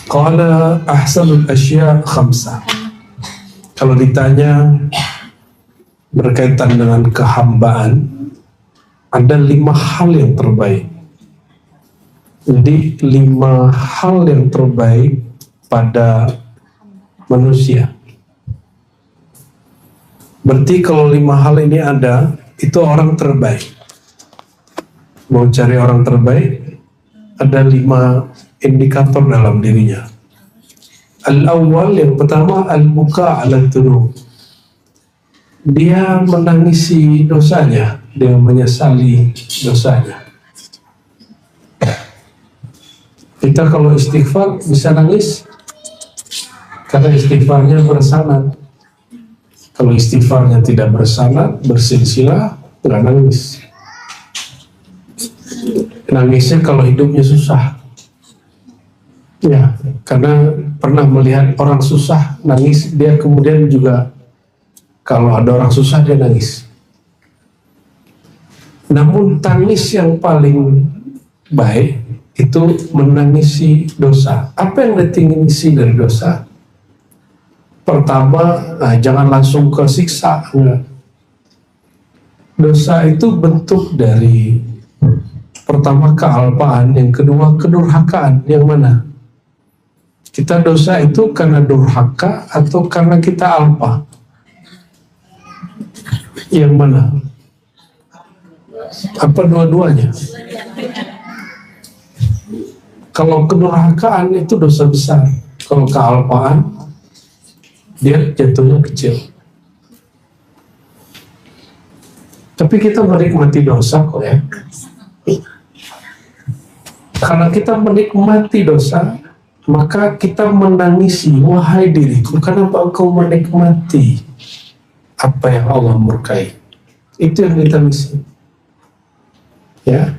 Qala ahsanul asya khamsah. Kalau ditanya berkaitan dengan kehambaan, ada 5 hal yang terbaik. Jadi 5 hal yang terbaik pada manusia. Berarti kalau 5 hal ini ada, itu orang terbaik. Mau cari orang terbaik, ada 5 indikator dalam dirinya. Al-awwal, yang pertama, al-buka ala dzunub. Dia menangisi dosanya, dia menyesali dosanya. Kita kalau istighfar bisa nangis karena istighfarnya bersanad. Kalau istighfarnya tidak bersanad, bersilsilah, nggak nangis. Nangisnya kalau hidupnya susah. Ya, karena pernah melihat orang susah nangis, dia kemudian juga kalau ada orang susah dia nangis. Namun tangis yang paling baik itu menangisi dosa. Apa yang definisi dari dosa? Pertama, jangan langsung ke siksa. Dosa itu bentuk dari pertama kealpaan, yang kedua kedurhakaan. Yang mana? Kita dosa itu karena durhaka atau karena kita alpa? Yang mana? Apa dua-duanya? Kalau kedurhakaan itu dosa besar. Kalau kealpaan, dia jatuhnya kecil. Tapi kita menikmati dosa kok ya. Karena kita menikmati dosa, maka kita menangisi, wahai diriku, kenapa engkau menikmati apa yang Allah murkai? Itu yang kita misi. Ya.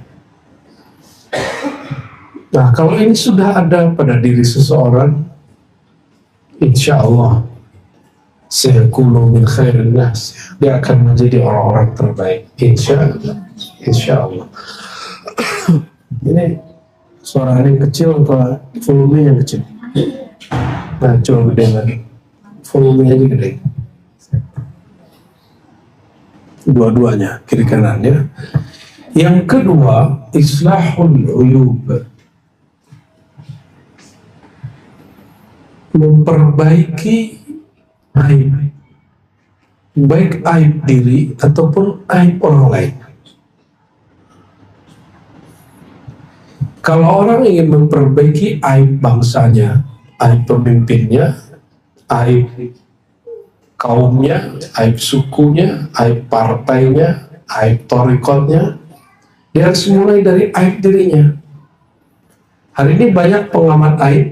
Nah, kalau ini sudah ada pada diri seseorang, insya Allah sayakunu min khairin nas, dia akan menjadi orang-orang terbaik. Insya Allah. Ini suara yang kecil apa volume yang kecil? Nah, coba gede lagi. Volumenya aja gede. Dua-duanya, kiri kanannya. Yang kedua, islahul uyub. Memperbaiki aib. Baik aib diri ataupun aib orang lain. Kalau orang ingin memperbaiki aib bangsanya, aib pemimpinnya, aib kaumnya, aib sukunya, aib partainya, aib torikotnya, dia harus mulai dari aib dirinya. Hari ini banyak pengamat aib.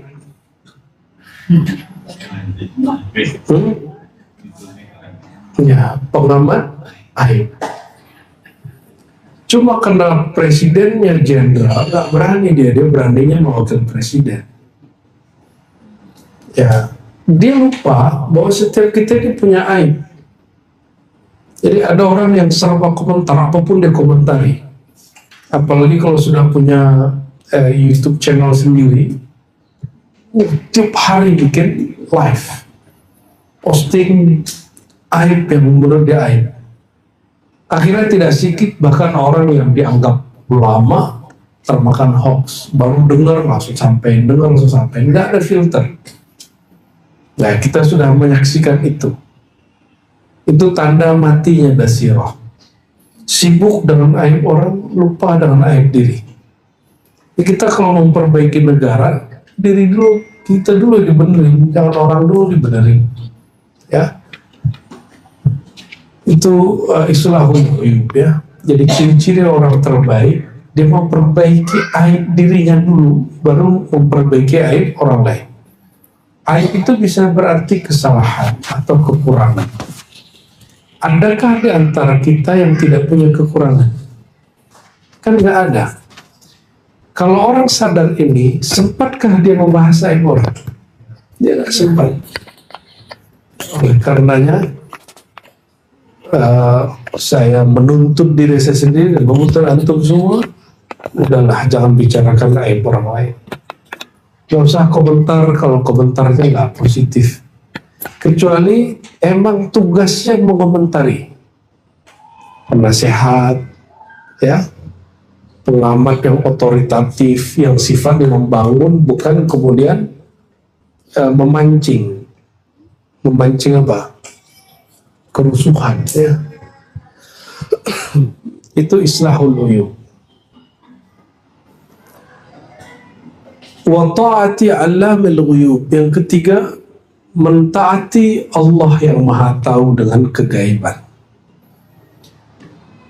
Ya, pengamat aib. Cuma karena presidennya jenderal, nggak berani dia beraninya mewakil presiden. Ya, dia lupa bahwa setiap kita ini punya aib. Jadi ada orang yang serba komentar, apapun dia komentari. Apalagi kalau sudah punya YouTube channel sendiri, tiap hari bikin live, posting aib yang menurut dia aib. Akhirnya tidak sedikit bahkan orang yang dianggap ulama termakan hoax, baru dengar langsung sampai, nggak ada filter. Nah, kita sudah menyaksikan itu. Itu tanda matinya basirah. Sibuk dengan aib orang, lupa dengan aib diri. Kita kalau memperbaiki negara, diri dulu, kita dulu dibenerin, jangan orang dulu dibenerin. Ya. Itu islahul uyub ya. Jadi ciri-ciri orang terbaik, dia memperbaiki aib dirinya dulu, baru memperbaiki aib orang lain. Aib itu bisa berarti kesalahan atau kekurangan. Adakah di antara kita yang tidak punya kekurangan? Kan nggak ada. Kalau orang sadar ini, sempatkah dia membahas aib orang? Dia nggak sempat. Oleh karenanya, saya menuntut diri saya sendiri dan menuntut antum semua udahlah jangan bicarakan aib orang lain. Gak usah komentar kalau komentarnya nggak positif. Kecuali emang tugasnya mengomentari. Penasehat, ya, pengamat yang otoritatif, yang sifatnya membangun, bukan kemudian memancing. Memancing apa? Kerusuhan, ya. Itu islahul uyub. Wa ta'ati 'allamil ghuyub. Yang ketiga, mentaati Allah yang Maha Tahu dengan kegaiban.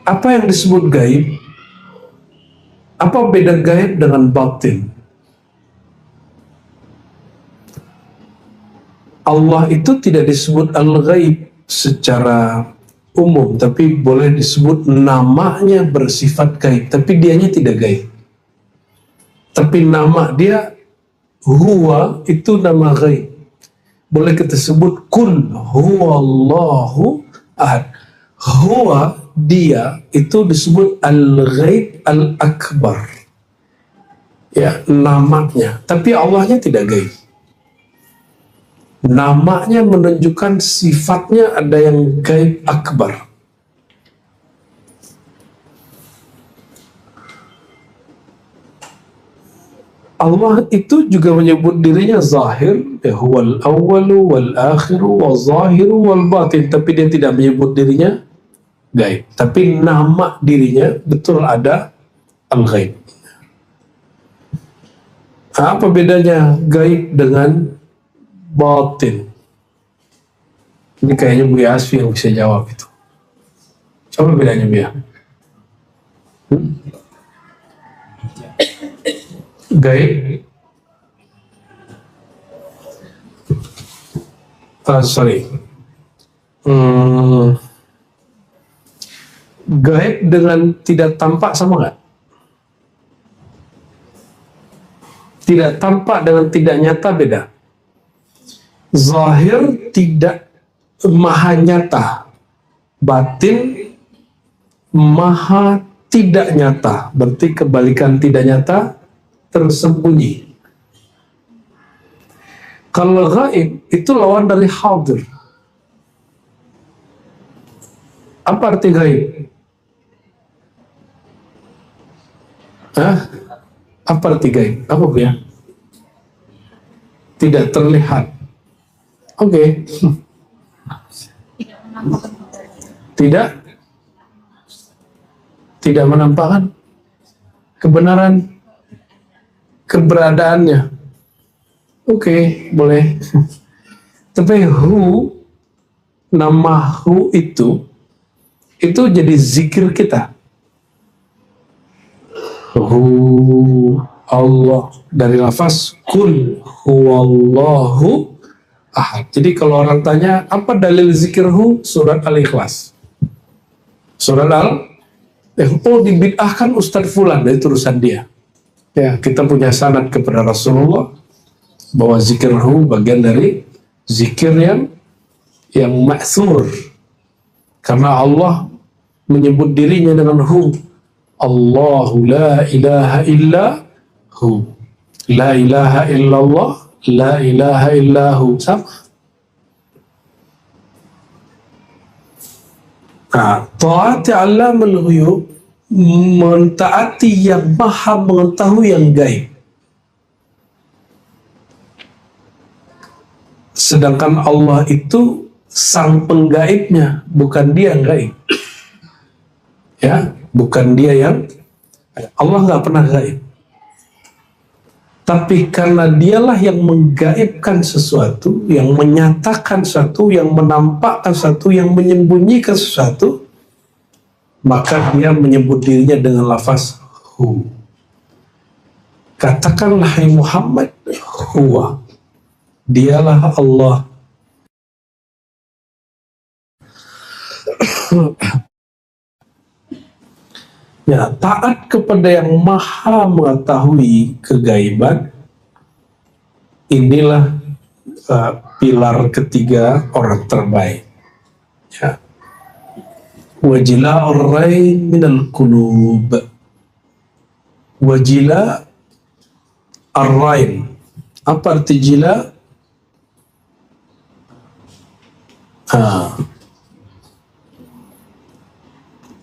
Apa yang disebut gaib? Apa beda gaib dengan batin? Allah itu tidak disebut al-ghaib secara umum, tapi boleh disebut namanya bersifat gaib, tapi dianya tidak gaib. Tapi nama dia huwa itu nama ghaib. Boleh kita sebut kul huwallahu ahad. Huwa dia itu disebut al-ghaib al-akbar. Ya, namanya. Tapi Allahnya tidak gaib. Namanya menunjukkan sifatnya ada yang gaib akbar. Allah itu juga menyebut dirinya zahir, ya huwal awwalu wal akhiru wal zahiru wal batin, tapi dia tidak menyebut dirinya gaib. Tapi nama dirinya betul ada al-ghaib. Apa bedanya gaib dengan batin? Ini kayaknya Bu Yasfi yang bisa jawab itu. Coba bedanya Buya. Gaib, gaib dengan tidak tampak sama nggak? Tidak tampak dengan tidak nyata beda. Zahir tidak maha nyata, batin maha tidak nyata. Berarti kebalikan tidak nyata, tersembunyi. Kalau gaib itu lawan dari hadir. Apa arti gaib? Apa arti gaib? Apa ya? Tidak terlihat. Oke. Tidak menampakkan kebenaran keberadaannya. Oke, boleh. Tapi nama itu jadi zikir kita. Allah dari lafaz kul huwallahu ahad. Jadi kalau orang tanya apa dalil zikir surat Al-Ikhlas. Surat dibid'ahkan Ustadz Fulan, dari urusan dia. Ya, kita punya sanad kepada Rasulullah bahwa zikir bagian dari zikir yang ma'thur. Karena Allah menyebut dirinya dengan Allahu la ilaha illa hu. La ilaha illallah, la ilaha illahu. Sama. Ta'ati 'allamul ghuyub, mentaati yang maha mengetahui yang gaib. Sedangkan Allah itu sang penggaibnya, bukan dia yang gaib. Ya, bukan dia yang Allah nggak pernah gaib. Tapi karena dialah yang menggaibkan sesuatu, yang menyatakan sesuatu, yang menampakkan sesuatu, yang menyembunyikan sesuatu, maka dia menyebut dirinya dengan lafaz hu. Katakanlah hai Muhammad, huwa. Dialah Allah. Ya, taat kepada yang maha mengetahui kegaiban, inilah pilar ketiga orang terbaik. Ya. Wajila'ur rain minal qulub. Wajila ar-rain. Apa arti jila?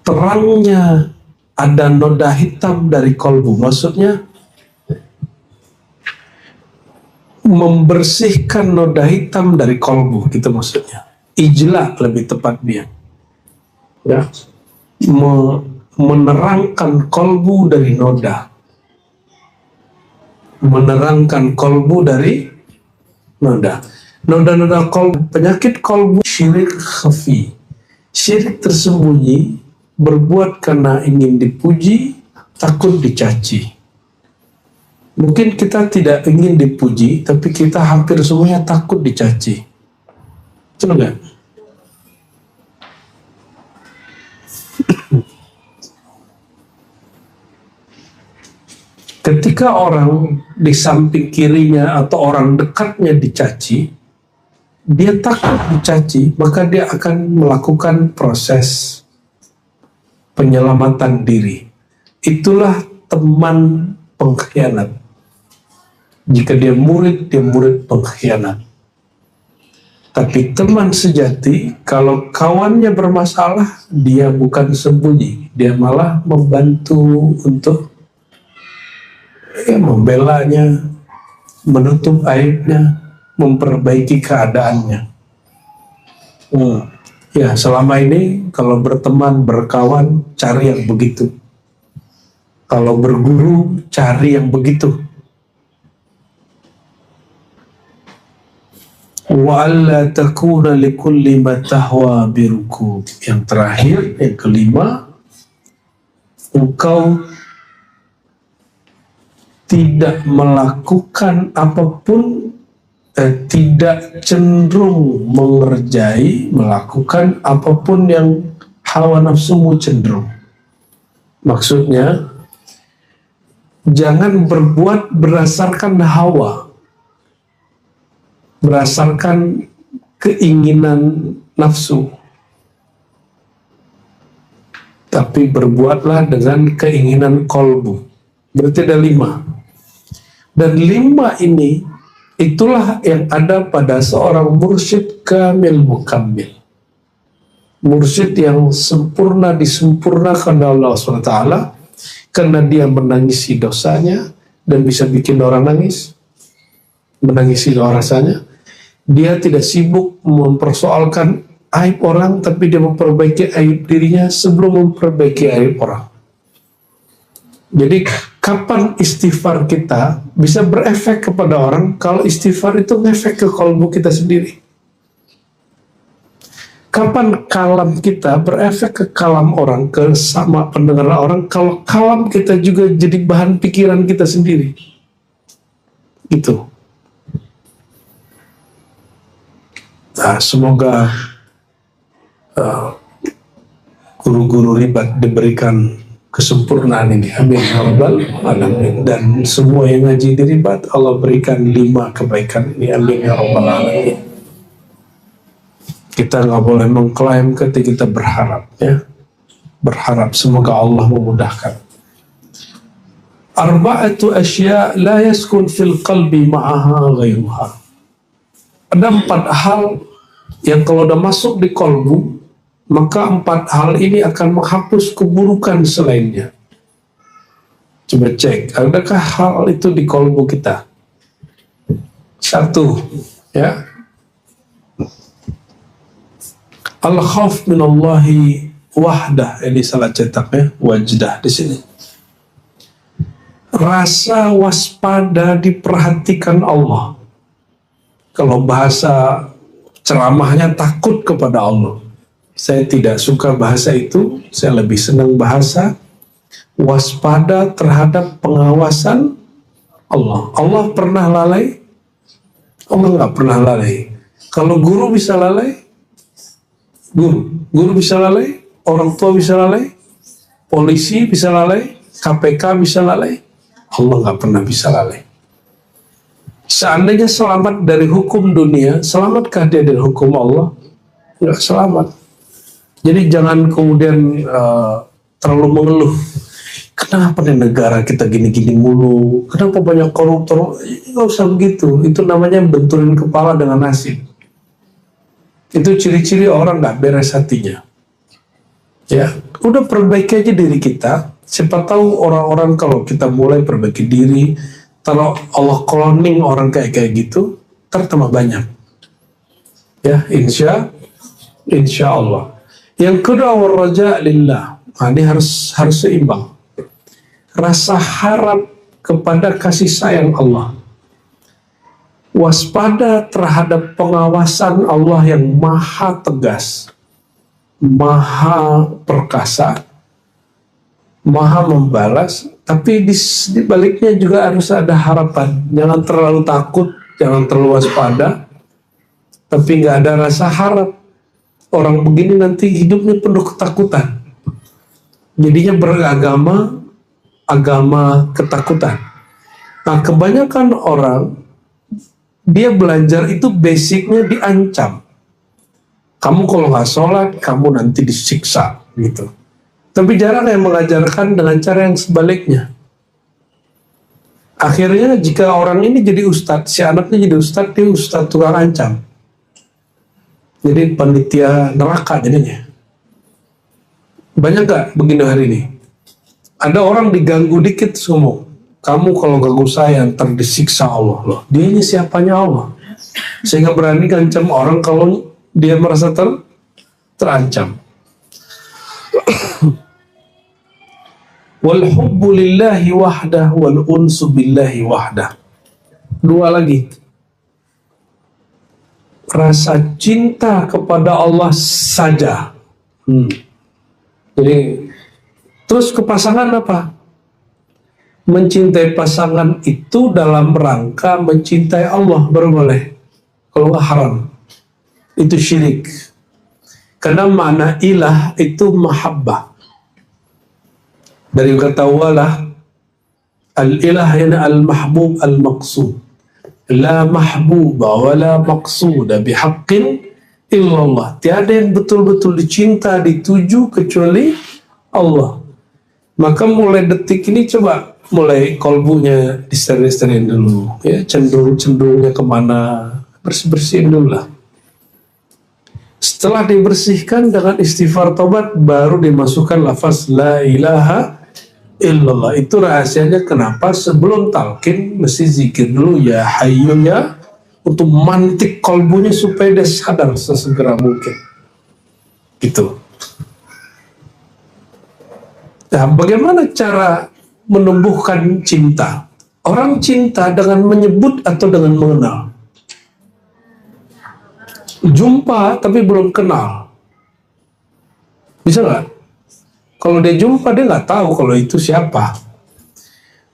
Terangnya ada noda hitam dari kolbu, maksudnya membersihkan noda hitam dari kolbu, gitu maksudnya. Ijla lebih tepatnya, ya, menerangkan kolbu dari noda, menerangkan kolbu dari noda. Noda-noda kolbu, penyakit kolbu, syirik khafi, syirik tersembunyi, berbuat karena ingin dipuji, takut dicaci. Mungkin kita tidak ingin dipuji, tapi kita hampir semuanya takut dicaci. Betul nggak? Ketika orang di samping kirinya atau orang dekatnya dicaci, dia takut dicaci, maka dia akan melakukan proses penyelamatan diri. Itulah teman pengkhianat. Jika dia murid pengkhianat. Tapi teman sejati, kalau kawannya bermasalah, dia bukan sembunyi, dia malah membantu untuk membelanya, menutup aibnya, memperbaiki keadaannya. Ya, selama ini kalau berteman, berkawan, cari yang begitu. Kalau berguru, cari yang begitu. Wa alla takuna likulli ma tahwa birukub. Yang terakhir, yang kelima, engkau tidak melakukan apapun, tidak cenderung melakukan apapun yang hawa nafsumu cenderung. Maksudnya, jangan berbuat berdasarkan hawa, berdasarkan keinginan nafsu, tapi berbuatlah dengan keinginan kolbu. Berarti ada 5. Dan 5 ini, itulah yang ada pada seorang mursyid kamil mukammil. Mursyid yang sempurna disempurnakan oleh Allah SWT, karena dia menangisi dosanya dan bisa bikin orang nangis, menangisi rasanya. Dia tidak sibuk mempersoalkan aib orang, tapi dia memperbaiki aib dirinya sebelum memperbaiki aib orang. Jadi kapan istighfar kita bisa berefek kepada orang? Kalau istighfar itu ngefek ke kolbu kita sendiri. Kapan kalam kita berefek ke kalam orang, ke sama pendengar orang? Kalau kalam kita juga jadi bahan pikiran kita sendiri. Itu. Nah, semoga guru-guru ribat diberikan kesempurnaan ini, amin ya rabbal alamin. Dan semua yang ngaji di ribat, Allah berikan 5 kebaikan ini, amin ya rabbal alamin. Kita nggak boleh mengklaim ketika kita berharap, ya, berharap semoga Allah memudahkan. Arba'atu asya la yaskun fil qalbi ma'aha ghairuha. Ada 4 hal yang kalau udah masuk di kolbu, maka 4 hal ini akan menghapus keburukan selainnya. Coba cek, adakah hal itu di kolbu kita? 1, ya, al-khauf minallahi wahdah. Ini salah cetaknya, wajdah di sini. Rasa waspada, diperhatikan Allah. Kalau bahasa ceramahnya takut kepada Allah. Saya tidak suka bahasa itu, saya lebih senang bahasa waspada terhadap pengawasan Allah. Allah pernah lalai? Allah nggak pernah lalai. Kalau guru bisa lalai, guru bisa lalai, orang tua bisa lalai, polisi bisa lalai, KPK bisa lalai, Allah nggak pernah bisa lalai. Seandainya selamat dari hukum dunia, selamatkah dia dari hukum Allah? Nggak selamat. Jadi jangan kemudian terlalu mengeluh. kenapa nih negara kita gini-gini mulu, kenapa banyak koruptor, nggak usah begitu, itu namanya benturin kepala dengan nasib. Itu ciri-ciri orang nggak beres hatinya. Ya, udah perbaiki aja diri kita. Siapa tahu orang-orang kalau kita mulai perbaiki diri, kalau Allah cloning orang kayak gitu, tambah banyak. Ya, insya Allah. Yang kedua, warraja lillah. Nah, ini harus seimbang. Rasa harap kepada kasih sayang Allah. Waspada terhadap pengawasan Allah yang maha tegas, maha perkasa, maha membalas, tapi di baliknya juga harus ada harapan. Jangan terlalu takut, jangan terlalu waspada, tapi nggak ada rasa harap. Orang begini nanti hidupnya penuh ketakutan. Jadinya beragama, agama ketakutan. Nah, kebanyakan orang, dia belajar itu basicnya diancam. Kamu kalau nggak sholat, kamu nanti disiksa, gitu. Tapi jarang yang mengajarkan dengan cara yang sebaliknya. Akhirnya jika orang ini jadi ustadz, si anaknya jadi ustadz, dia ustadz tukang ancam. Jadi panitia neraka jadinya. Banyak gak begini hari ini? Ada orang diganggu dikit ngomong, kamu kalau ganggu saya ntar disiksa Allah. Loh, dia ini siapanya Allah? Sehingga berani ngancam orang kalau dia merasa terancam. Wal hubbu lillahi wahdah wal unsu billahi wahdah. Dua lagi. Rasa cinta kepada Allah saja. Jadi terus ke pasangan apa? Mencintai pasangan itu dalam rangka mencintai Allah baru boleh. Kalau nggak haram. Itu syirik. Karena makna ilah itu mahabbah. Dari kata walah, al-ilah yana al-mahbub al-maqsud. La mahbuba wa la maqsuda bihaqqin illallah. Tiada yang betul-betul dicinta, dituju kecuali Allah. Maka mulai detik ini coba mulai kolbunya diseri-seriin dulu, ya, cenderungnya kemana, bersih-bersihin dulu lah. Setelah dibersihkan dengan istighfar tobat, baru dimasukkan lafaz la ilaha illallah. Itu rahasianya kenapa sebelum talqin mesti zikir dulu, ya hayyun ya, untuk mantik kolbunya supaya dia sadar sesegera mungkin. Gitu. Nah, bagaimana cara menumbuhkan cinta? Orang cinta dengan menyebut atau dengan mengenal? Jumpa tapi belum kenal. Bisa nggak? Kalau dia jumpa dia nggak tahu kalau itu siapa.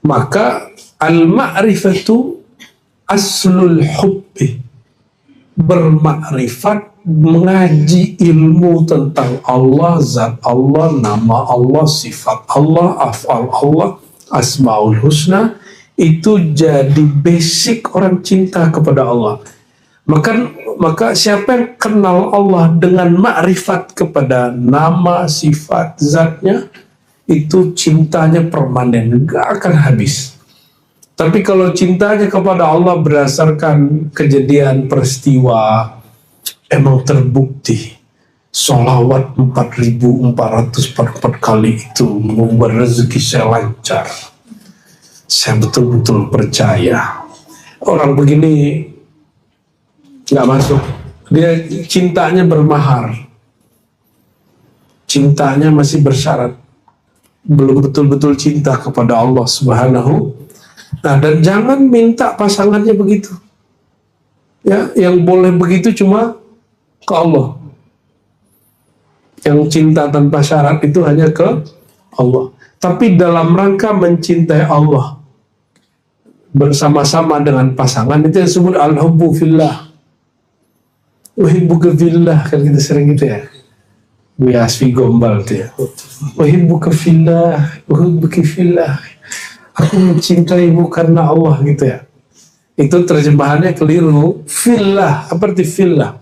Maka al-ma'rifatu aslul hubbi. Bermakrifat, mengaji ilmu tentang Allah, zat Allah, nama Allah, sifat Allah, af'al Allah, asmaul husna, itu jadi basic orang cinta kepada Allah. Maka siapa yang kenal Allah dengan makrifat kepada nama, sifat, zatnya, itu cintanya permanen, gak akan habis. Tapi kalau cintanya kepada Allah berdasarkan kejadian peristiwa, emang terbukti sholawat 4.444 kali itu membuat rezeki saya lancar. Saya betul-betul percaya orang begini nggak masuk. Dia cintanya bermahar, cintanya masih bersyarat, belum betul-betul cinta kepada Allah Subhanahu. Nah, dan jangan minta pasangannya begitu. Ya, yang boleh begitu cuma ke Allah. Yang cinta tanpa syarat itu hanya ke Allah. Tapi dalam rangka mencintai Allah bersama-sama dengan pasangan, itu yang disebut al-hubbu fillah. Uhibbuka fillah, kan kita sering gitu ya. Asfi gombal tuh ya. Uhibbuka fillah, uhibbuka fillah. Aku mencintaimu karena Allah, gitu ya. Itu terjemahannya keliru. Fillah, apa arti fillah?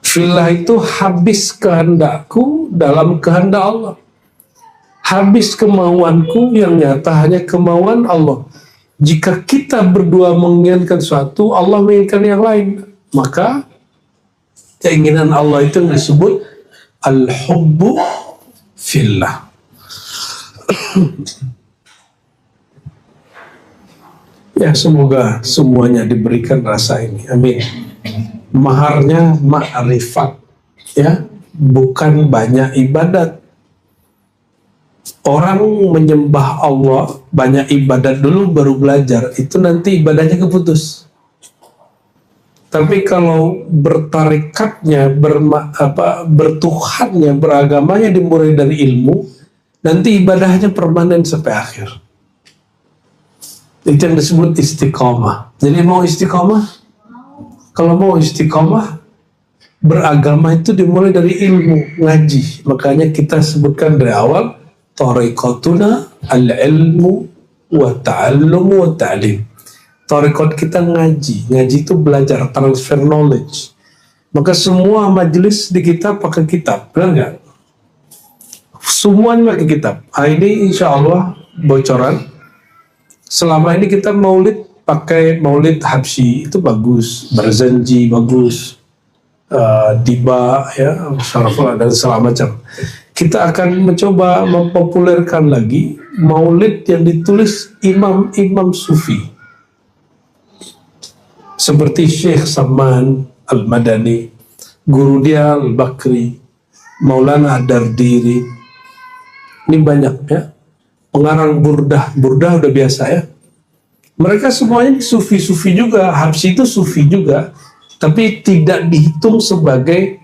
Fillah itu habis kehendakku dalam kehendak Allah. Habis kemauanku, yang nyata hanya kemauan Allah. Jika kita berdua menginginkan suatu, Allah menginginkan yang lain, maka keinginan Allah itu disebut al-hubbu fillah. Ya, semoga semuanya diberikan rasa ini. Amin. Maharnya ma'rifat, ya, bukan banyak ibadat. Orang menyembah Allah banyak ibadat dulu baru belajar, itu nanti ibadahnya keputus. Tapi kalau bertarikatnya, bertuhannya, beragamanya dimulai dari ilmu, nanti ibadahnya permanen sampai akhir. Itu yang disebut istiqomah. Jadi mau istiqomah? Kalau mau istiqomah, beragama itu dimulai dari ilmu, ngaji. Makanya kita sebutkan dari awal, tariqatuna al-ilmu wa ta'allumu wa ta'lim. Tariqat kita ngaji. Ngaji itu belajar, transfer knowledge. Maka semua majelis di kita pakai kitab, benar nggak? Semuanya pakai kitab. Ini insya Allah bocoran. Selama ini kita maulid pakai maulid Habsyi, itu bagus. Barzanji bagus. Diba, ya, Syarafullah, dan segala macam. Kita akan mencoba mempopulerkan lagi maulid yang ditulis imam-imam sufi, seperti Syekh Saman Al-Madani, guru dia Al-Bakri, Maulana Dardiri. Ini banyak, ya. Pengarang burdah udah biasa, ya. Mereka semuanya sufi-sufi juga. Habsyi itu sufi juga, tapi tidak dihitung sebagai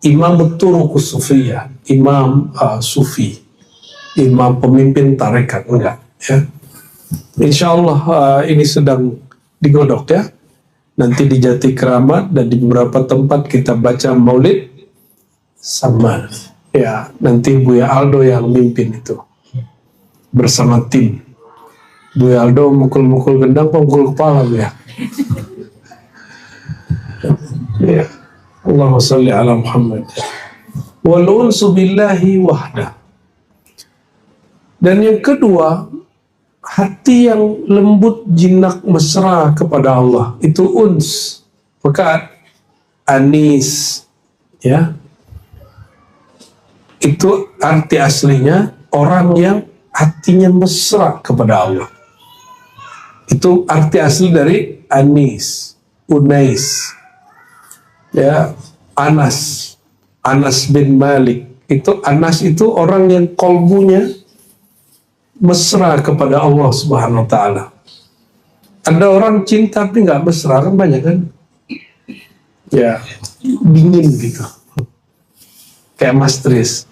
imam turuqus sufiyah, imam sufi, imam pemimpin tarekat, enggak, ya. Insya Allah ini sedang digodok, ya. Nanti di Jati Keramat dan di beberapa tempat kita baca maulid sama, ya. Nanti Buya Aldo yang mimpin itu bersama tim. Buya Aldo mukul-mukul gendang, mukul kepala, ya. Ya. Allahumma salli ala Muhammad. Wal unsu billahi wahda. Dan yang kedua, hati yang lembut, jinak, mesra kepada Allah, itu uns. Maka anis, ya, itu arti aslinya orang yang hatinya mesra kepada Allah. Itu arti asli dari anis, unais. Ya, Anas bin Malik, itu Anas itu orang yang kolbunya mesra kepada Allah Subhanahu wa ta'ala. Ada orang cinta tapi nggak mesra, kan banyak, kan, ya, dingin gitu, kayak Mas Tris,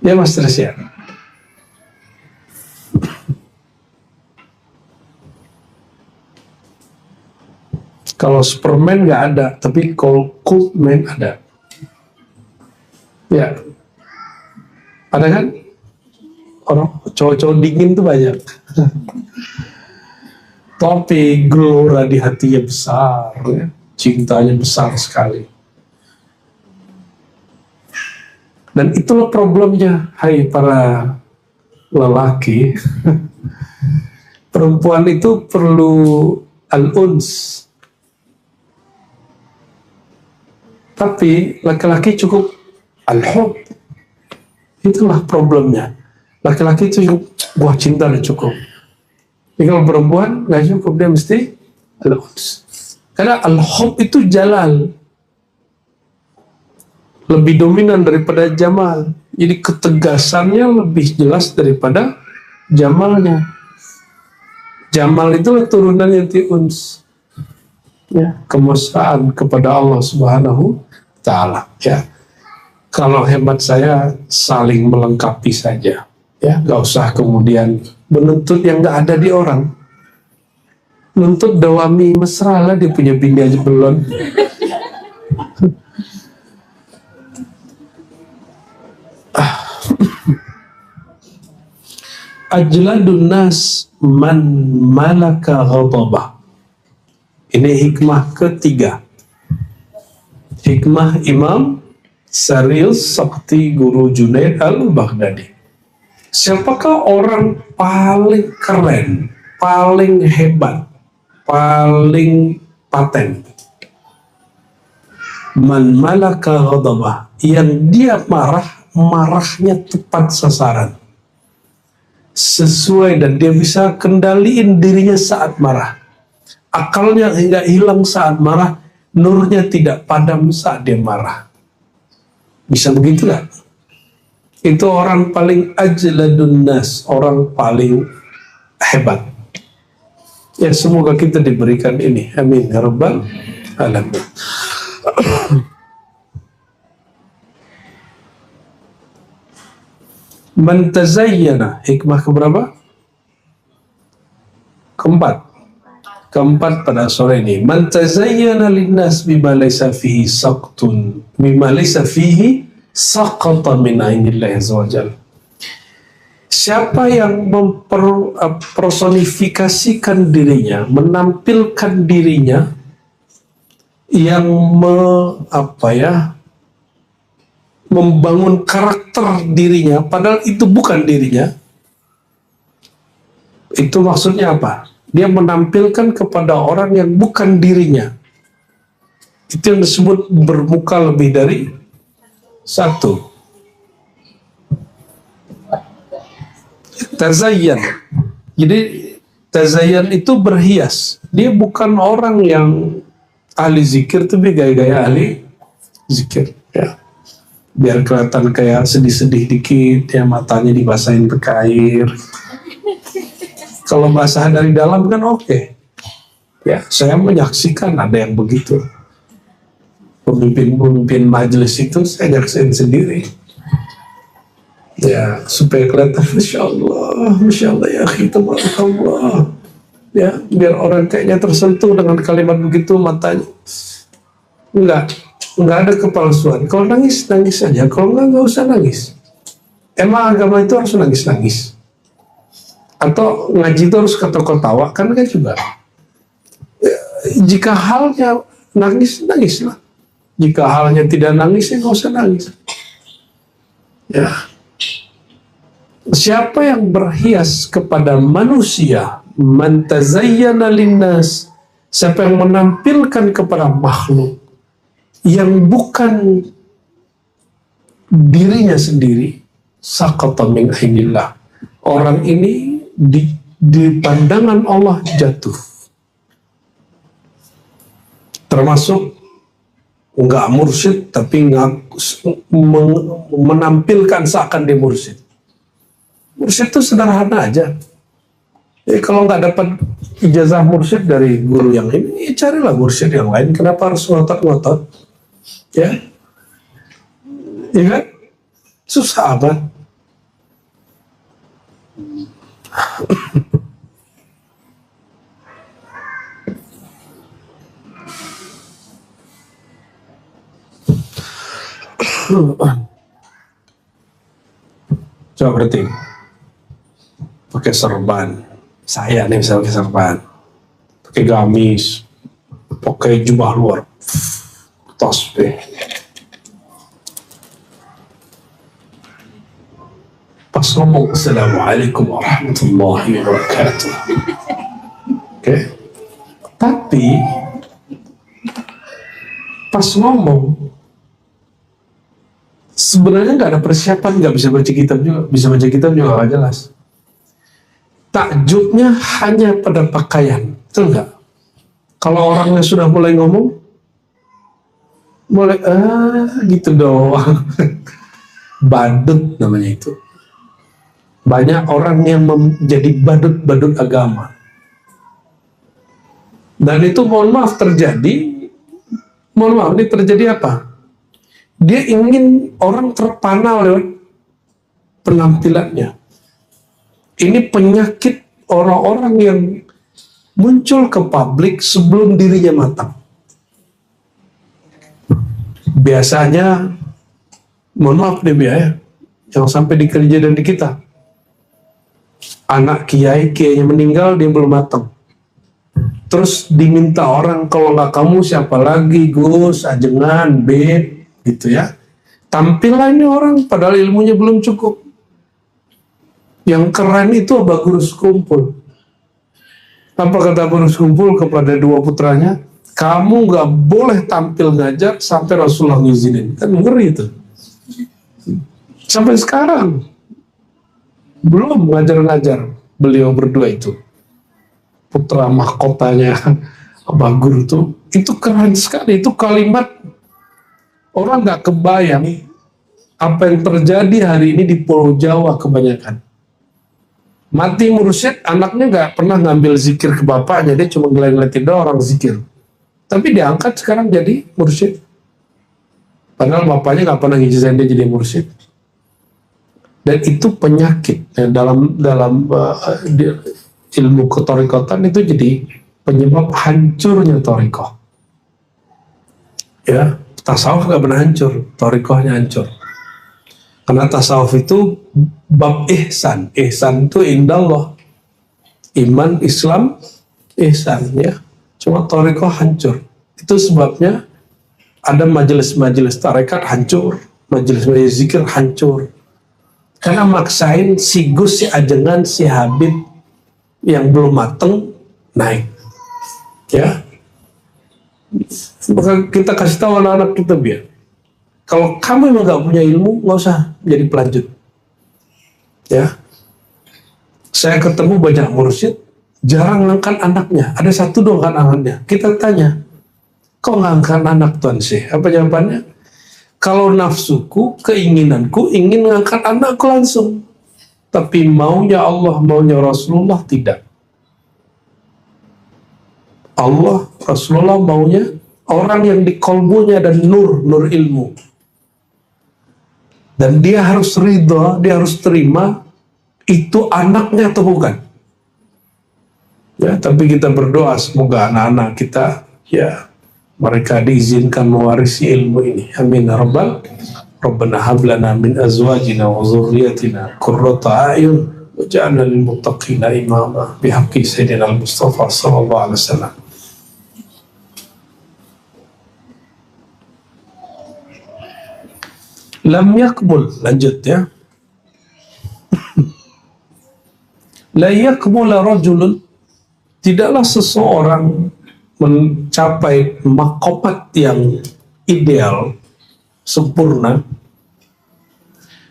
ya, Mas Tris, ya. Kalau Superman nggak ada, tapi kalau Coldman ada. Ya, ada kan? Orang cowok-cowok dingin tuh banyak. Tapi gelora di hatinya besar, ya. Cintanya besar sekali. Dan itulah problemnya, hai para lelaki. Perempuan itu perlu al-uns. Tapi laki-laki cukup al-hub. Itulah problemnya. Laki-laki itu cukup, wah, cinta udah cukup. Tapi kalau perempuan nggak cukup, dia mesti al-uns. Karena al-hub itu jalal, lebih dominan daripada jamal. Jadi ketegasannya lebih jelas daripada jamalnya. Jamal itu turunan yang uns, ya, kemesraan kepada Allah Subhanahu ta'ala, ya. Kalau hemat saya saling melengkapi saja, ya, nggak usah kemudian menuntut yang nggak ada di orang. Nuntut Dawami mesra lah, dia punya bini aja belum. Ajladun nas man malaka ghadabah. Ini hikmah ketiga. Hikmah Imam Serius seperti Guru Junaid al-Baghdadi. Siapakah orang paling keren, paling hebat, paling paten? Man malaka ghadabah, yang dia marahnya tepat sasaran, sesuai, dan dia bisa kendaliin dirinya saat marah. Akalnya hingga hilang saat marah, nurnya tidak padam saat dia marah. Bisa begitu gak? Itu orang paling ajladun nas, orang paling hebat. Ya, semoga kita diberikan ini. Amin ya rabbal alamin. Man tazayyana, hikmah keberapa? Keempat pada sore ini. Man tazayyana linnas bima laysa fihi saqtun, bima laysa fihi saqata min ainillahi azza wajalla. Siapa yang mempersonifikasikan dirinya, menampilkan dirinya, yang membangun karakter dirinya, padahal itu bukan dirinya. Itu maksudnya apa? Dia menampilkan kepada orang yang bukan dirinya. Itu yang disebut bermuka lebih dari satu. Tazayyan. Jadi tazayyan itu berhias. Dia bukan orang yang ahli zikir, tapi gaya-gaya ahli zikir. Ya. Biar kelihatan kayak sedih-sedih dikit, ya, matanya dibasahin pakai air. Kalau basah dari dalam kan oke. Ya, saya menyaksikan ada yang begitu. Pemimpin majelis itu saya nyaksiin sendiri. Ya, supaya kelihatan Masya Allah ya kita Allah. Ya, biar orang kayaknya tersentuh dengan kalimat begitu, matanya. Enggak ada kepalsuan. Kalau nangis saja. Kalau enggak usah nangis. Emang agama itu harus nangis. Atau ngaji itu harus ketawa-ketawa, kan juga. Jika halnya nangislah. Jika halnya tidak nangis, ya nggak usah nangis. Ya. Siapa yang berhias kepada manusia, man tazayyana linnas, siapa yang menampilkan kepada makhluk yang bukan dirinya sendiri, saqata min ainillah. Orang ini di pandangan Allah jatuh. Termasuk enggak mursyid tapi menampilkan seakan dia mursyid. Mursyid itu sederhana aja. Kalau nggak dapat ijazah mursyid dari guru yang ini, ya carilah mursyid yang lain. Kenapa harus ngotot-ngotot? Ya, ya kan? Susah amat. Coba berarti pakai serban. Saya nih bisa pakai serban, pakai gamis, pakai jubah luar, tasbih. Pas ngomong Assalamualaikum warahmatullahi wabarakatuh. Oke. Tapi pas ngomong sebenarnya nggak ada persiapan, nggak bisa baca kitab juga nggak jelas. Takjubnya hanya pada pakaian, betul nggak? Kalau orangnya sudah mulai ngomong, mulai gitu doang. Badut namanya itu. Banyak orang yang menjadi badut-badut agama. Dan itu mohon maaf ini terjadi apa? Dia ingin orang terpana lewat penampilannya. Ini penyakit orang-orang yang muncul ke publik sebelum dirinya matang. Biasanya, mohon maaf nih ya, yang sampai di gereja dan di kita, anak kiainya meninggal, dia belum matang. Terus diminta orang, kalau nggak kamu siapa lagi, Gus, ajengan, Bet, gitu ya. Tampil lah ini orang, padahal ilmunya belum cukup. Yang keren itu Aba Gurus Kumpul. Apa kata Gurus Kumpul kepada dua putranya? Kamu gak boleh tampil ngajar sampai Rasulullah ngizinin. Kan ngeri itu. Sampai sekarang belum ngajar-ngajar beliau berdua itu. Putra mahkotanya Aba Guru itu keren sekali. Itu kalimat orang gak kebayang apa yang terjadi hari ini di Pulau Jawa kebanyakan. Mati mursyid, anaknya gak pernah ngambil zikir ke bapaknya, dia cuma ngeliatin doang orang zikir. Tapi diangkat sekarang jadi mursyid. Padahal bapaknya gak pernah ngijazahin dia jadi mursyid. Dan itu penyakit ya, dalam ilmu ketorikotan itu jadi penyebab hancurnya torikoh. Ya, tasawuf gak pernah hancur, torikohnya hancur. Karena tasawuf itu bab ihsan. Ihsan itu indallah. Iman, Islam, ihsan ya. Cuma torikoh hancur. Itu sebabnya ada majelis-majelis tarekat hancur, majelis-majelis zikir hancur. Karena maksain si Gus, si Ajengan, si Habib yang belum mateng naik. Ya. Maka kita kasih tahu anak-anak kita biar. Kalau kamu emang gak punya ilmu, gak usah jadi pelanjut. Ya. Saya ketemu banyak mursyid, jarang ngangkat anaknya. Ada satu doang kan anaknya. Kita tanya, kok ngangkat anak Tuan Syekh? Apa jawabannya? Kalau nafsuku, keinginanku, ingin ngangkat anakku langsung. Tapi maunya Allah, maunya Rasulullah, tidak. Allah, Rasulullah maunya orang yang di kolbunya dan nur ilmu. Dan dia harus ridha, dia harus terima itu anaknya atau bukan. Ya, tapi kita berdoa semoga anak-anak kita ya mereka diizinkan mewarisi ilmu ini. Amin ya rabbal. Rabbana hab lana min azwajina wa dzurriyyatina qurrata a'yun waj'alna lil muttaqina imama bihaqqi sayyidina al-Mustafa sallallahu alaihi wasallam. Lam yakmul, lanjut ya. La yakmula rajulun, tidaklah seseorang mencapai makopat yang ideal, sempurna,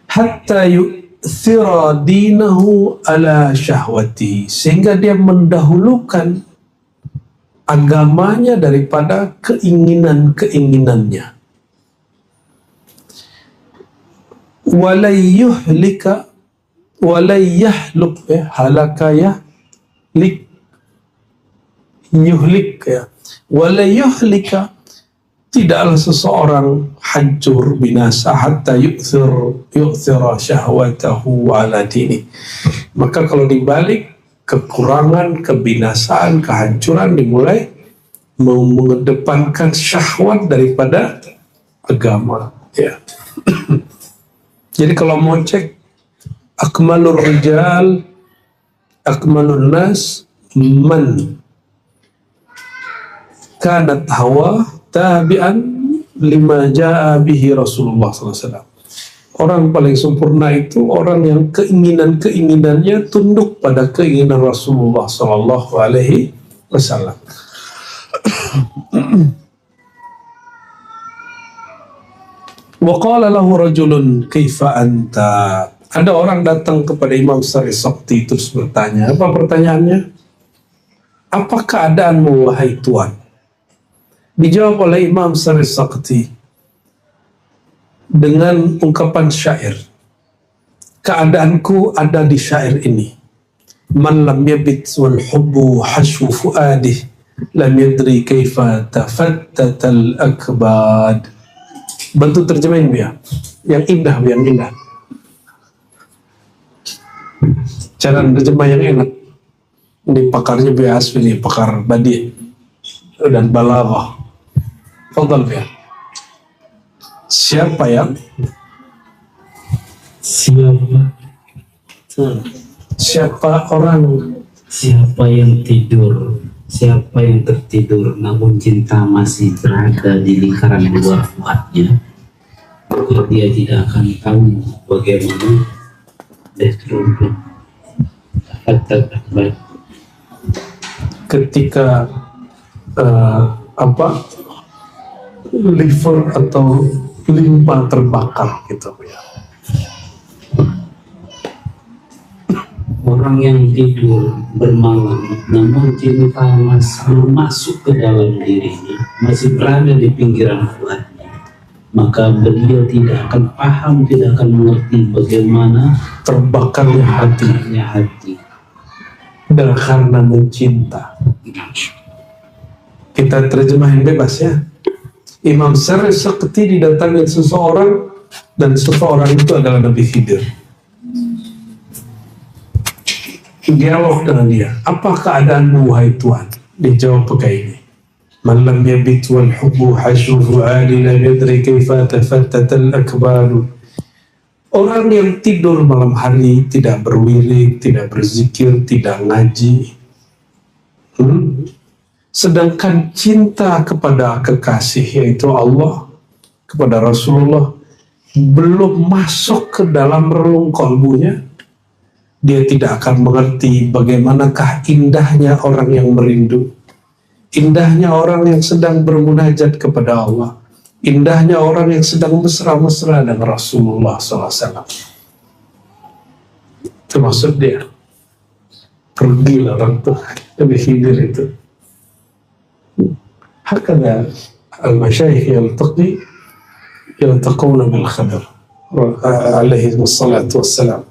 hatta yu'thira dinahu ala syahwati, sehingga dia mendahulukan agamanya daripada keinginan-keinginannya. Walayyuhlika walayyahluk ya, halaka yahlik yuhlik ya, walayyuhlika, tidaklah seseorang hancur binasa hatta yu'thira syahwatahu ala dini. Maka kalau dibalik kekurangan, kebinasaan, kehancuran dimulai mengedepankan syahwat daripada agama ya. Jadi kalau mau cek akmalur rijal, akmalun nas, man kanat hawa tabi'an lima ja'a bihi Rasulullah SAW. Orang paling sempurna itu orang yang keinginan-keinginannya tunduk pada keinginan Rasulullah SAW. Wa qala lahu rajulun kaifa anta. Ada orang datang kepada Imam Sari Sakti terus bertanya. Apa pertanyaannya? Apa keadaanmu wahai Tuan? Dijawab oleh Imam Sari Sakti dengan ungkapan syair. Keadaanku ada di syair ini. Man lam yabit wal hubbu hashu fuadih lam yadri kaifa tafattatal akbad. Bantu terjemahin dia. Yang indah, yang indah. Cara terjemah yang enak. Ini pakarnya Biya Asfi, ini pakar badi dan balaghah. Fadal Biya. Siapa yang siapa orang, siapa yang tidur, siapa yang tertidur namun cinta masih berada di lingkaran luar fuadnya, dia tidak akan tahu bagaimana destruktif. Baik. Ketika liver atau limpa terbakar gitu ya. Orang yang tidur bermalam namun cinta belum masuk ke dalam dirinya, masih berada di pinggiran hati, maka beliau tidak akan paham, tidak akan mengerti bagaimana Terbakarnya hati hati. dan karena mencinta. Kita terjemahin bebas ya. Imam Syarif Sakti didatangi seseorang dan seseorang itu adalah Nabi Khidir. Dialog dengan dia, apa keadaanmu wahai Tuhan? Dia jawab pakai ini, man lam yabit wal hubbu hashuhu alina yadri kaifa tafattatal akbaru. Orang yang tidur malam hari, tidak berwirid, tidak berzikir, tidak ngaji, sedangkan cinta kepada kekasih yaitu Allah, kepada Rasulullah belum masuk ke dalam relung kalbunya, dia tidak akan mengerti bagaimanakah indahnya orang yang merindu, indahnya orang yang sedang bermunajat kepada Allah, indahnya orang yang sedang mesra-mesra dengan Rasulullah SAW. Itu maksud dia. Pergilah orang tuh Nabi Khidir itu. Hakada al-masyayikh yaltaquna bil Khadir alaihi wassalatu wassalam.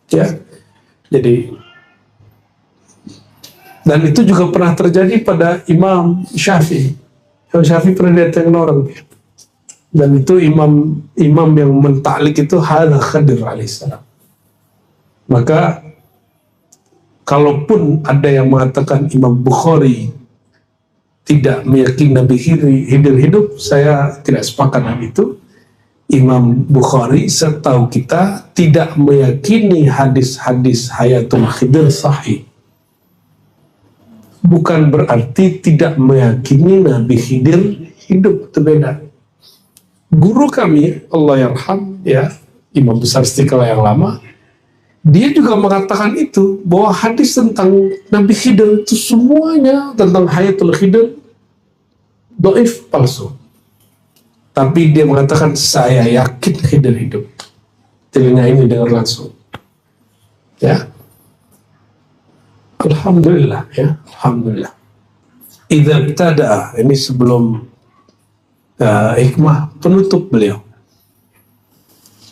Ya. Jadi, dan itu juga pernah terjadi pada Imam Syafi'i. Imam Syafi'i pernah datang orang, dan itu imam yang mentaklik itu hadza Khadir alaihissalam. Maka kalaupun ada yang mengatakan Imam Bukhari tidak meyakini Nabi Khidir hidup, saya tidak sepakat dengan itu. Imam Bukhari setahu kita tidak meyakini hadis-hadis Hayatul Khidir sahih. Bukan berarti tidak meyakini Nabi Khidir hidup, itu beda. Guru kami, Allah yarham, ya, Imam Besar Istiqlal yang lama, dia juga mengatakan itu, bahwa hadis tentang Nabi Khidir itu semuanya tentang Hayatul Khidir dhaif, palsu. Tapi dia mengatakan, saya yakin Khidir hidup. Telinga ini dengar langsung. Ya. Alhamdulillah, ya. Alhamdulillah. Idza ibtada'a, ini sebelum hikmah penutup beliau.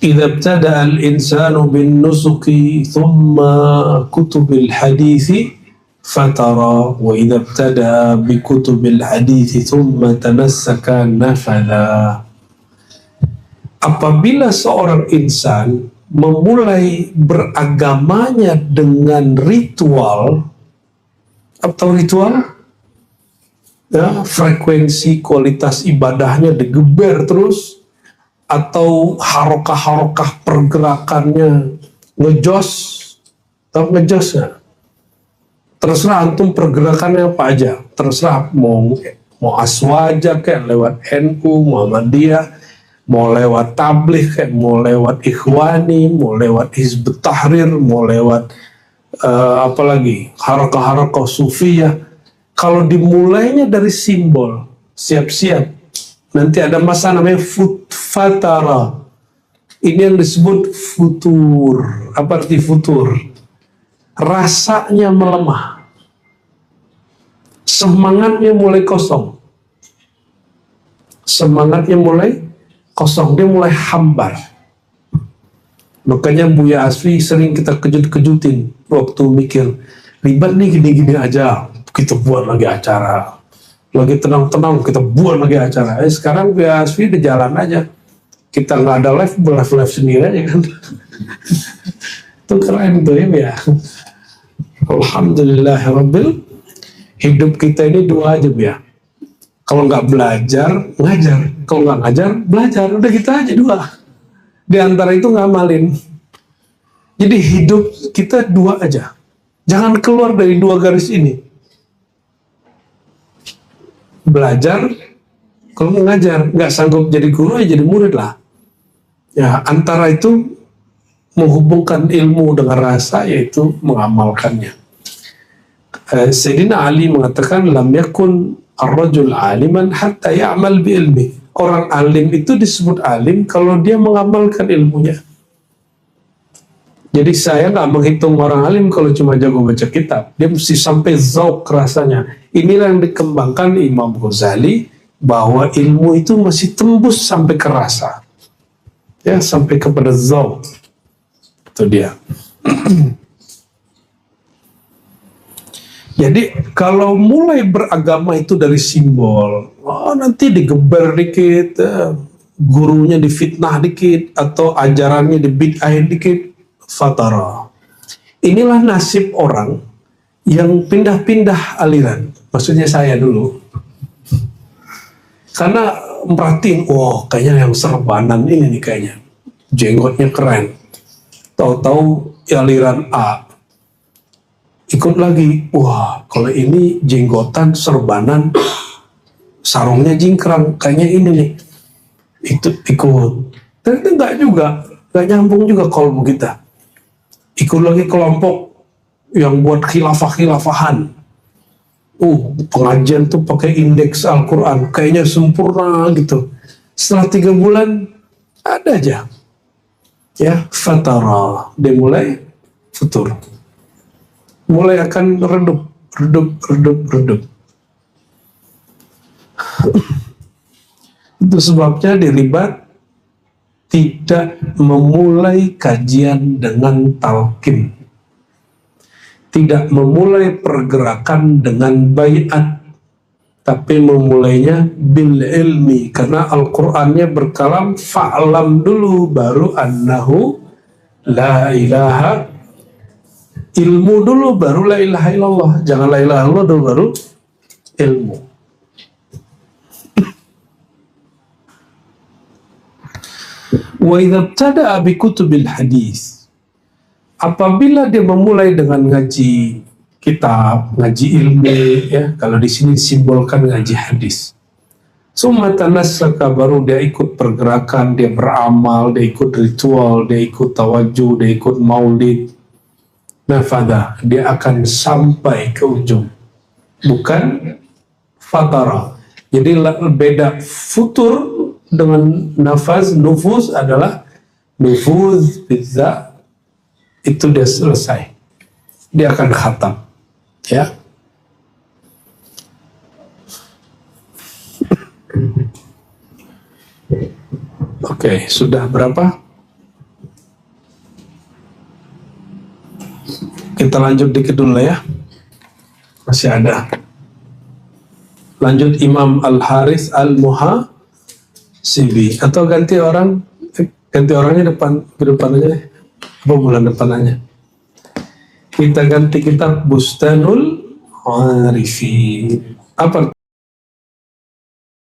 Idza ibtada'a al-insanu bin nusuki thumma kutubil hadithi fatara, wa idza ibtada bi kutubil hadits thumma tanassaka nafadha. Apabila seorang insan memulai beragamanya dengan ritual ya, frekuensi kualitas ibadahnya digeber terus, atau harokah-harokah pergerakannya ngejos, tahu ngejos nggak? Terserah antum pergerakannya apa aja, terserah mau aswaja kayak lewat NU, Muhammadiyah, mau lewat tabligh kayak, mau lewat ikhwani, mau lewat Hizbut Tahrir, mau lewat apalagi harokah-harokah sufiyah. Kalau dimulainya dari simbol, siap-siap, nanti ada masa namanya fatara. Ini yang disebut futur. Apa arti futur? Rasanya melemah, semangatnya mulai kosong, dia mulai hambar. Makanya Buya Asfi sering kita kejut-kejutin waktu mikir, ribet nih gini-gini aja, kita buat lagi acara. Lagi tenang-tenang, kita buat lagi acara. Sekarang Buya Asfi di jalan aja, kita nggak ada live sendiri aja kan. Itu keren tuh ya. Alhamdulillahirabbil, hidup kita ini dua aja ya. Kalau nggak belajar, ngajar. Kalau nggak ngajar, belajar. Udah kita aja dua. Di antara itu ngamalin. Jadi hidup kita dua aja. Jangan keluar dari dua garis ini. Belajar, kalau ngajar, nggak sanggup jadi guru, ya jadi murid lah. Ya, antara itu menghubungkan ilmu dengan rasa, yaitu mengamalkannya. Sayyidina Ali mengatakan, lam yakun ar-rajul aliman hatta ya'mal bi ilmi. Orang alim itu disebut alim kalau dia mengamalkan ilmunya. Jadi saya nggak menghitung orang alim kalau cuma jago baca kitab. Dia mesti sampai zauk rasanya. Inilah yang dikembangkan Imam Ghazali, bahwa ilmu itu masih tembus sampai ke rasa. Ya, sampai kepada zauk. Itu dia. Jadi kalau mulai beragama itu dari simbol, nanti digeber dikit, gurunya difitnah dikit, atau ajarannya dibid'ahin dikit, fatara. Inilah nasib orang yang pindah-pindah aliran. Maksudnya saya dulu. Karena merhatiin, kayaknya yang serbanan ini nih kayaknya. Jenggotnya keren. Tahu-tahu aliran A. Ikut lagi, kalau ini jenggotan, serbanan, sarungnya jingkrang, kayaknya ini nih. Itu ikut. Ternyata enggak juga, enggak nyambung juga kolbu kita. Ikut lagi kelompok yang buat khilafah-khilafahan. Pengajian tuh pakai indeks Al-Quran, kayaknya sempurna gitu. Setelah 3 bulan, ada aja. Ya, fatara. Dia mulai futur. Mulai akan redup. Itu sebabnya diribat tidak memulai kajian dengan talqin, tidak memulai pergerakan dengan baiat, tapi memulainya bil ilmi, karena Al-Qur'annya berkalam fa'lam dulu baru annahu la ilaha, ilmu dulu baru la ilaha illallah. Jangan la ilaha illallah dulu baru ilmu. Wa idza ibtada'a bi kutubil hadis, apabila dia memulai dengan ngaji kitab, ngaji ilmu, ya, kalau di sini simbolkan ngaji hadis. Summa tanassaka, baru dia ikut pergerakan, dia beramal, dia ikut ritual, dia ikut tawajuh, dia ikut maulid. Nafada, dia akan sampai ke ujung, bukan fatara. Jadi beda futur dengan nafaz. Nufuz adalah nufuz bizza, itu dia selesai, dia akan khatam, ya. Oke, sudah berapa? Kita lanjut dikit dulu ya, masih ada. Lanjut Imam Al-Haris Al-Muhasibi, atau ganti orangnya ke depan aja deh. Apa bulan depan aja? Kita ganti kitab Bustanul Arifin. Apa